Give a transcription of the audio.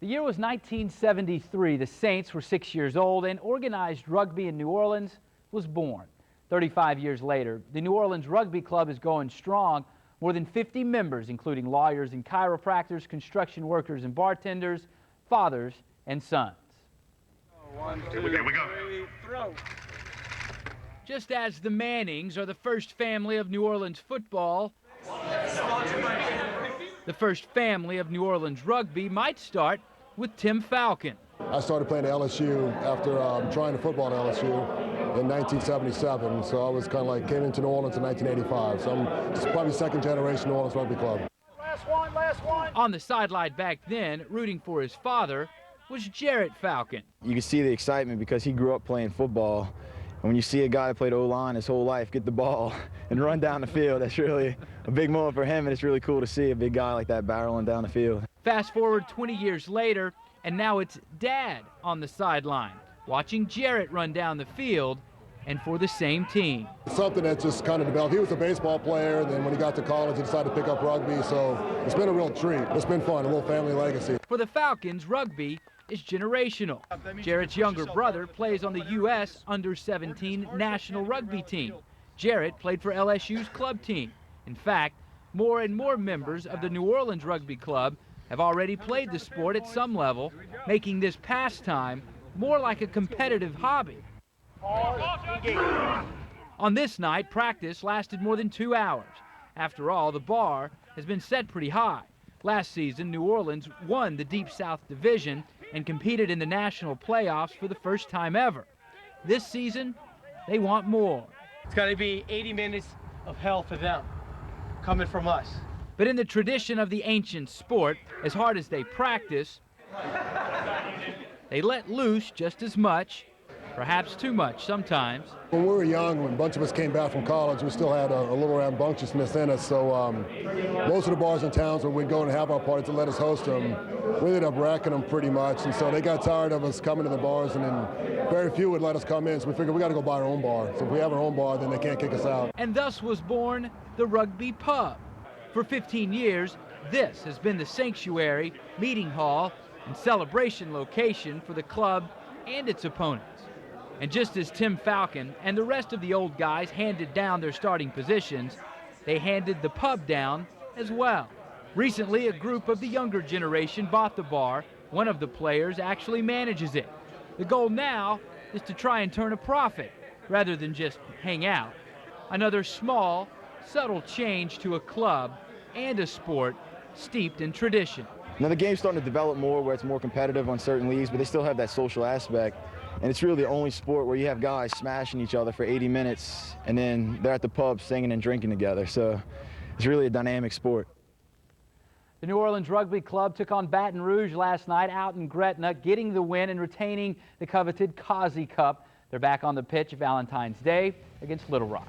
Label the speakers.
Speaker 1: The year was 1973. The Saints were 6 years old, and organized rugby in New Orleans was born. 35 years later, the New Orleans Rugby Club is going strong. More than 50 members, including lawyers and chiropractors, construction workers and bartenders, fathers and sons.
Speaker 2: Here we go. Throw.
Speaker 1: Just as the Mannings are the first family of New Orleans football, the first family of New Orleans rugby might start with Tim Falcon.
Speaker 3: I started playing at LSU after trying to football at LSU in 1977, so I was kind of like came into New Orleans in 1985, so I'm probably second generation New Orleans Rugby Club.
Speaker 2: Last one.
Speaker 1: On the sideline back then, rooting for his father, was Jarrett Falcon.
Speaker 4: You can see the excitement because he grew up playing football. And when you see a guy that played O-line his whole life get the ball and run down the field, that's really a big moment for him, and it's really cool to see a big guy like that barreling down the field.
Speaker 1: Fast forward 20 years later, and now it's Dad on the sideline, watching Jarrett run down the field, and for the same team.
Speaker 3: It's something that just kind of developed. He was a baseball player, then when he got to college, he decided to pick up rugby, so it's been a real treat. It's been fun, a little family legacy.
Speaker 1: For the Falcons, rugby is generational. Jarrett's younger brother plays on the U.S. under-17 national rugby team. Jarrett played for LSU's club team. In fact, more and more members of the New Orleans Rugby Club have already played the sport at some level, making this pastime more like a competitive hobby. On this night, practice lasted more than 2 hours. After all, the bar has been set pretty high. Last season, New Orleans won the Deep South Division and competed in the national playoffs for the first time ever. This season, they want more.
Speaker 5: It's got to be 80 minutes of hell for them, coming from us.
Speaker 1: But in the tradition of the ancient sport, as hard as they practice, they let loose just as much, perhaps too much sometimes.
Speaker 3: When we were young, when a bunch of us came back from college, we still had a little rambunctiousness in us, so most of the bars in towns where we'd go and have our parties to let us host them, we ended up racking them pretty much, and so they got tired of us coming to the bars, and then very few would let us come in, so we figured we got to go buy our own bar. So if we have our own bar, then they can't kick us out.
Speaker 1: And thus was born the Rugby Pub. For 15 years, this has been the sanctuary, meeting hall, and celebration location for the club and its opponents. And just as Tim Falcon and the rest of the old guys handed down their starting positions, they handed the pub down as well. Recently, a group of the younger generation bought the bar. One of the players actually manages it. The goal now is to try and turn a profit rather than just hang out. Another small, subtle change to a club and a sport steeped in tradition.
Speaker 4: Now the game's starting to develop more where it's more competitive on certain leagues, but they still have that social aspect. And it's really the only sport where you have guys smashing each other for 80 minutes and then they're at the pub singing and drinking together. So it's really a dynamic sport.
Speaker 1: The New Orleans Rugby Club took on Baton Rouge last night out in Gretna, getting the win and retaining the coveted Causey Cup. They're back on the pitch Valentine's Day against Little Rock.